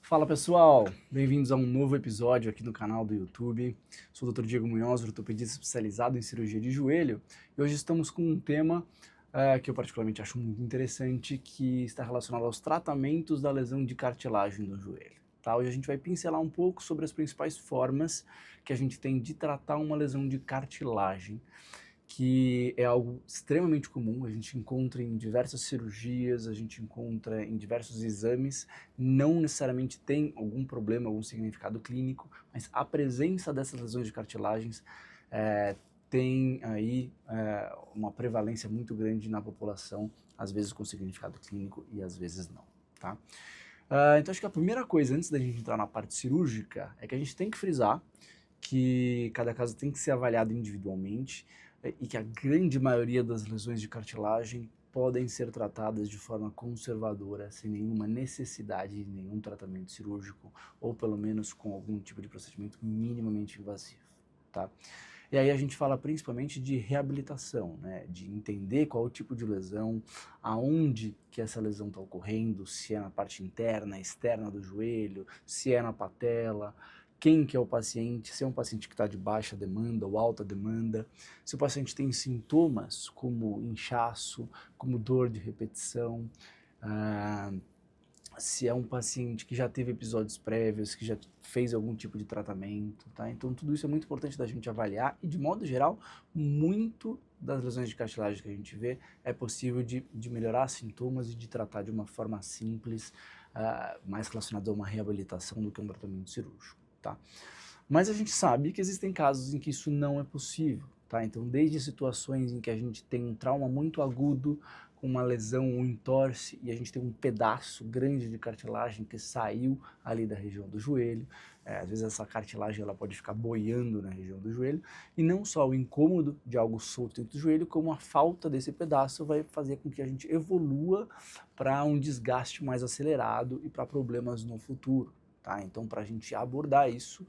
Fala pessoal, bem-vindos a um novo episódio aqui no canal do YouTube. Sou o Dr. Diego Munhoz, ortopedista especializado em cirurgia de joelho, e hoje estamos com um tema que eu particularmente acho muito interessante, que está relacionado aos tratamentos da lesão de cartilagem do joelho. Tá? Hoje a gente vai pincelar um pouco sobre as principais formas que a gente tem de tratar uma lesão de cartilagem, que é algo extremamente comum, a gente encontra em diversas cirurgias, a gente encontra em diversos exames, não necessariamente tem algum problema, algum significado clínico, mas a presença dessas lesões de cartilagens tem aí uma prevalência muito grande na população, às vezes com significado clínico e às vezes não, tá? Então acho que a primeira coisa, antes da gente entrar na parte cirúrgica, é que a gente tem que frisar que cada caso tem que ser avaliado individualmente, e que a grande maioria das lesões de cartilagem podem ser tratadas de forma conservadora, sem nenhuma necessidade de nenhum tratamento cirúrgico, ou pelo menos com algum tipo de procedimento minimamente invasivo, tá? E aí a gente fala principalmente de reabilitação, né? De entender qual o tipo de lesão, aonde que essa lesão está ocorrendo, se é na parte interna, externa do joelho, se é na patela, quem que é o paciente, se é um paciente que está de baixa demanda ou alta demanda, se o paciente tem sintomas como inchaço, como dor de repetição, se é um paciente que já teve episódios prévios, que já fez algum tipo de tratamento, tá? Então tudo isso é muito importante da gente avaliar e, de modo geral, muito das lesões de cartilagem que a gente vê é possível de melhorar sintomas e de tratar de uma forma simples, mais relacionada a uma reabilitação do que um tratamento cirúrgico, tá? Mas a gente sabe que existem casos em que isso não é possível, tá? Então, desde situações em que a gente tem um trauma muito agudo, com uma lesão, um entorse, e a gente tem um pedaço grande de cartilagem que saiu ali da região do joelho, às vezes essa cartilagem ela pode ficar boiando na região do joelho, e não só o incômodo de algo solto dentro do joelho, como a falta desse pedaço vai fazer com que a gente evolua para um desgaste mais acelerado e para problemas no futuro. Tá? Então, para a gente abordar isso,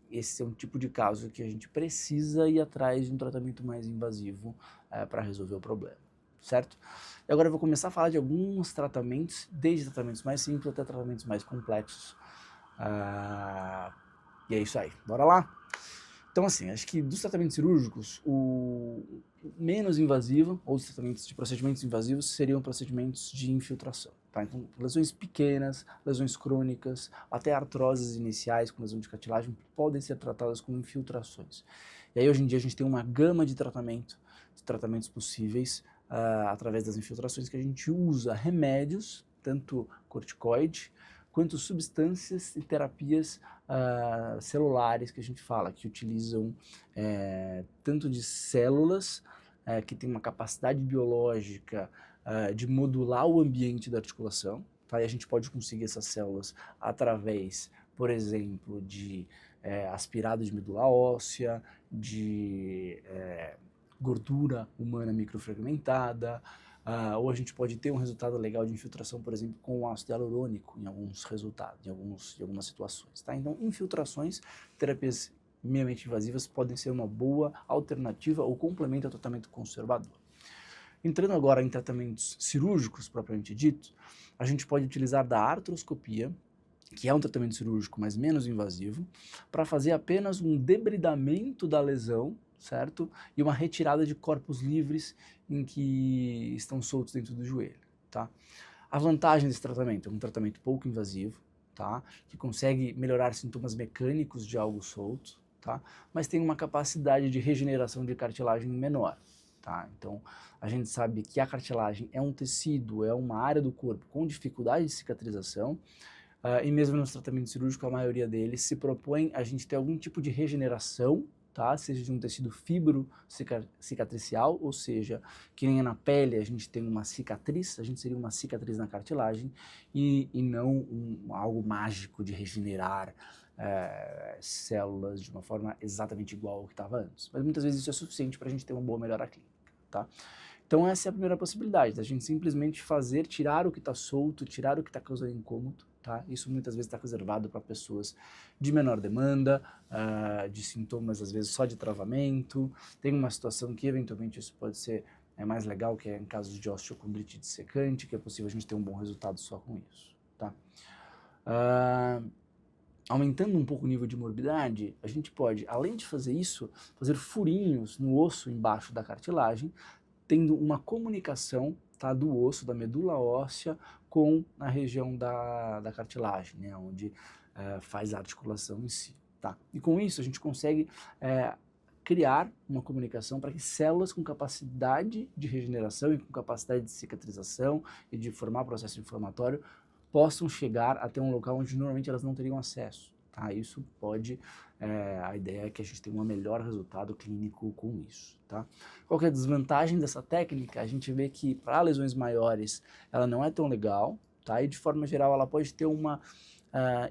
esse é um tipo de caso que a gente precisa ir atrás de um tratamento mais invasivo para resolver o problema, certo? E agora eu vou começar a falar de alguns tratamentos, desde tratamentos mais simples até tratamentos mais complexos. E é isso aí, bora lá? Então, assim, acho que dos tratamentos cirúrgicos, o menos invasivo, ou os tratamentos de procedimentos invasivos, seriam procedimentos de infiltração. Tá? Então, lesões pequenas, lesões crônicas, até artroses iniciais com lesão de cartilagem podem ser tratadas com infiltrações. E aí, hoje em dia, a gente tem uma gama de tratamentos possíveis através das infiltrações, que a gente usa remédios, tanto corticoide, quanto substâncias e terapias celulares que a gente fala, que utilizam tanto de células que têm uma capacidade biológica de modular o ambiente da articulação, tá? E a gente pode conseguir essas células através, por exemplo, de aspirado de medula óssea, de gordura humana microfragmentada, ou a gente pode ter um resultado legal de infiltração, por exemplo, com o ácido hialurônico em alguns resultados, em algumas situações, tá? Então, infiltrações, terapias minimamente invasivas podem ser uma boa alternativa ou complemento ao tratamento conservador. Entrando agora em tratamentos cirúrgicos, propriamente dito, a gente pode utilizar da artroscopia, que é um tratamento cirúrgico, mas menos invasivo, para fazer apenas um debridamento da lesão, certo? E uma retirada de corpos livres em que estão soltos dentro do joelho, tá? A vantagem desse tratamento é um tratamento pouco invasivo, tá? Que consegue melhorar sintomas mecânicos de algo solto, tá? Mas tem uma capacidade de regeneração de cartilagem menor, tá? Então, a gente sabe que a cartilagem é um tecido, é uma área do corpo com dificuldade de cicatrização, e mesmo nos tratamentos cirúrgicos, a maioria deles se propõe a gente ter algum tipo de regeneração, tá? Seja de um tecido fibro-cicatricial, ou seja, que nem na pele a gente tem uma cicatriz, a gente seria uma cicatriz na cartilagem, e não algo mágico de regenerar células de uma forma exatamente igual ao que estava antes. Mas muitas vezes isso é suficiente para a gente ter uma boa melhora clínica, tá? Então essa é a primeira possibilidade, da gente simplesmente tirar o que está solto, tirar o que está causando incômodo, tá? Isso muitas vezes está reservado para pessoas de menor demanda, de sintomas às vezes só de travamento. Tem uma situação que eventualmente isso pode ser mais legal, que é em casos de osteocondrite dissecante, que é possível a gente ter um bom resultado só com isso, tá? Ah, aumentando um pouco o nível de morbidade, a gente pode, além de fazer isso, fazer furinhos no osso embaixo da cartilagem, tendo uma comunicação, tá, do osso, da medula óssea, com a região da cartilagem, né, onde faz a articulação em si. Tá? E com isso a gente consegue criar uma comunicação para que células com capacidade de regeneração e com capacidade de cicatrização e de formar processo inflamatório possam chegar até um local onde normalmente elas não teriam acesso. Tá? Isso pode, a ideia é que a gente tenha um melhor resultado clínico com isso. Tá? Qual que é a desvantagem dessa técnica? A gente vê que para lesões maiores ela não é tão legal, tá? E de forma geral ela pode ter uma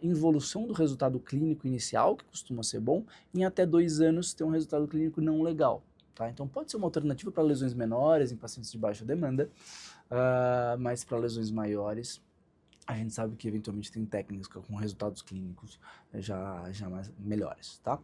involução do resultado clínico inicial, que costuma ser bom, em até 2 anos ter um resultado clínico não legal. Tá? Então pode ser uma alternativa para lesões menores, em pacientes de baixa demanda, mas para lesões maiores a gente sabe que eventualmente tem técnicas com resultados clínicos já mais melhores, tá?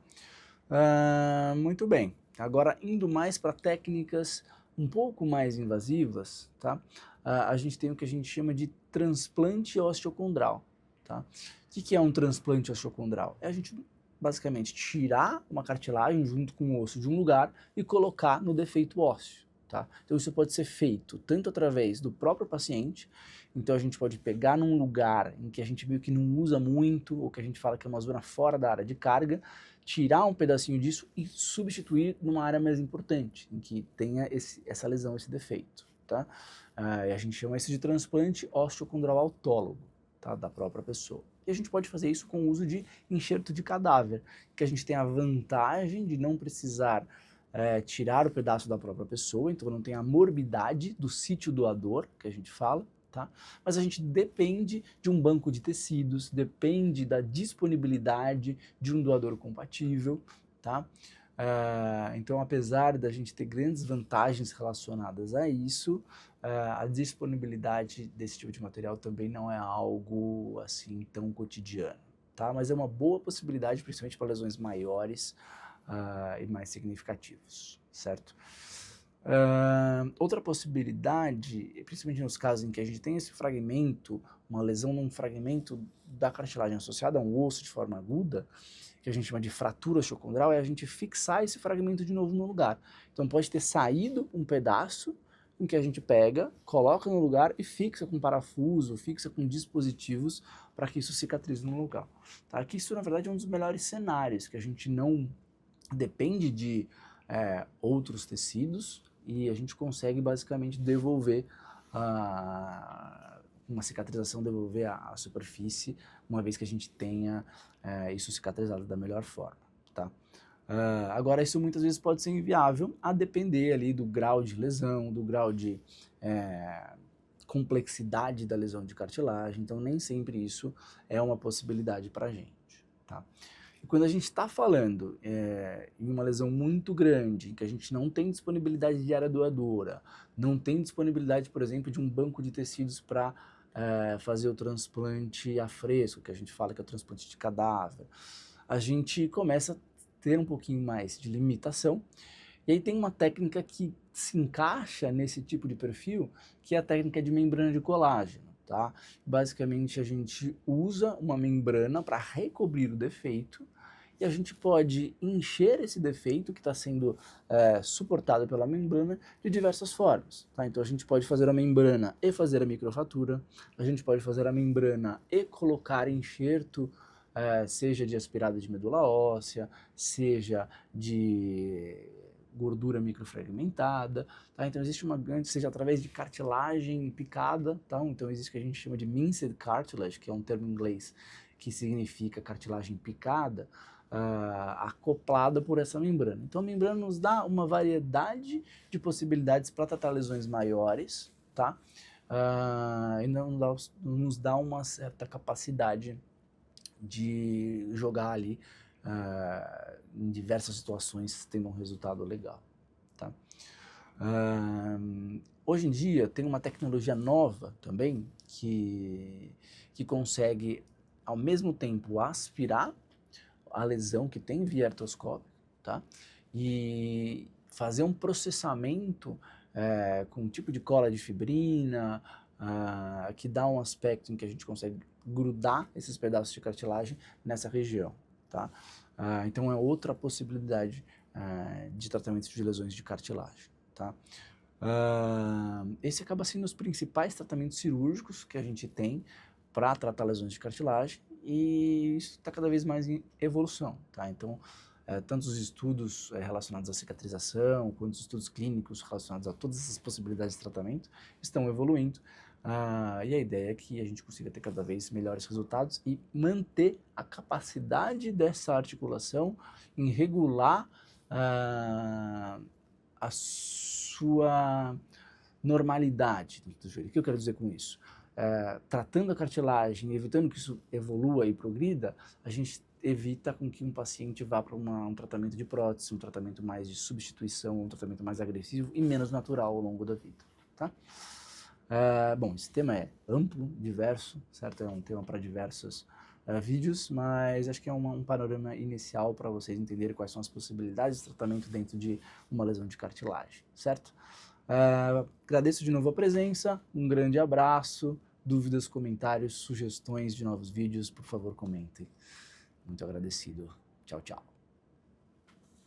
Muito bem. Agora, indo mais para técnicas um pouco mais invasivas, tá? A gente tem o que a gente chama de transplante osteocondral, tá? O que é um transplante osteocondral? É a gente basicamente tirar uma cartilagem junto com o osso de um lugar e colocar no defeito ósseo. Tá? Então isso pode ser feito tanto através do próprio paciente, então a gente pode pegar num lugar em que a gente meio que não usa muito, ou que a gente fala que é uma zona fora da área de carga, tirar um pedacinho disso e substituir numa área mais importante, em que tenha essa lesão, esse defeito. Tá? E a gente chama isso de transplante osteocondral autólogo, tá? Da própria pessoa. E a gente pode fazer isso com o uso de enxerto de cadáver, que a gente tem a vantagem de não precisar tirar o pedaço da própria pessoa, então não tem a morbidade do sítio doador, que a gente fala, tá? Mas a gente depende de um banco de tecidos, depende da disponibilidade de um doador compatível, tá? Então, apesar da gente ter grandes vantagens relacionadas a isso, a disponibilidade desse tipo de material também não é algo assim tão cotidiano, tá? Mas é uma boa possibilidade, principalmente para lesões maiores, e mais significativos, certo? Outra possibilidade, principalmente nos casos em que a gente tem esse fragmento, uma lesão num fragmento da cartilagem associada a um osso de forma aguda, que a gente chama de fratura osteocondral, é a gente fixar esse fragmento de novo no lugar. Então pode ter saído um pedaço em que a gente pega, coloca no lugar e fixa com parafuso, fixa com dispositivos para que isso cicatrize no lugar. Tá? Que isso, na verdade, é um dos melhores cenários, que a gente não depende de outros tecidos e a gente consegue basicamente devolver uma cicatrização, devolver a superfície, uma vez que a gente tenha isso cicatrizado da melhor forma, tá? Agora, isso muitas vezes pode ser inviável, a depender ali do grau de lesão, do grau de complexidade da lesão de cartilagem, então nem sempre isso é uma possibilidade para a gente, tá? E quando a gente está falando em uma lesão muito grande, em que a gente não tem disponibilidade de área doadora, não tem disponibilidade, por exemplo, de um banco de tecidos para fazer o transplante a fresco, que a gente fala que é o transplante de cadáver, a gente começa a ter um pouquinho mais de limitação. E aí tem uma técnica que se encaixa nesse tipo de perfil, que é a técnica de membrana de colágeno. Tá? Basicamente a gente usa uma membrana para recobrir o defeito e a gente pode encher esse defeito que está sendo suportado pela membrana de diversas formas. Tá? Então a gente pode fazer a membrana e fazer a microfatura, a gente pode fazer a membrana e colocar enxerto, seja de aspirada de medula óssea, seja de gordura microfragmentada, tá? Então existe uma grande, seja através de cartilagem picada, tá? Então existe o que a gente chama de minced cartilage, que é um termo em inglês que significa cartilagem picada, acoplada por essa membrana. Então a membrana nos dá uma variedade de possibilidades para tratar lesões maiores, tá? E não nos dá uma certa capacidade de jogar ali em diversas situações tendo um resultado legal. Tá? Hoje em dia tem uma tecnologia nova também que consegue ao mesmo tempo aspirar a lesão que tem via artroscópio, tá? E fazer um processamento com um tipo de cola de fibrina, que dá um aspecto em que a gente consegue grudar esses pedaços de cartilagem nessa região, tá? Então é outra possibilidade de tratamento de lesões de cartilagem, tá? Esse acaba sendo os principais tratamentos cirúrgicos que a gente tem para tratar lesões de cartilagem, e isso está cada vez mais em evolução, tá? Então, tanto os estudos relacionados à cicatrização, quanto os estudos clínicos relacionados a todas essas possibilidades de tratamento estão evoluindo, e a ideia é que a gente consiga ter cada vez melhores resultados e manter a capacidade dessa articulação em regular a sua normalidade dentro do joelho. O que eu quero dizer com isso? Tratando a cartilagem, evitando que isso evolua e progrida, a gente evita com que um paciente vá para um tratamento de prótese, um tratamento mais de substituição, um tratamento mais agressivo e menos natural ao longo da vida, tá? Bom, esse tema é amplo, diverso, certo? É um tema para diversos vídeos, mas acho que é um panorama inicial para vocês entenderem quais são as possibilidades de tratamento dentro de uma lesão de cartilagem, certo? Agradeço de novo a presença, um grande abraço, dúvidas, comentários, sugestões de novos vídeos, por favor comentem. Muito agradecido. Tchau, tchau.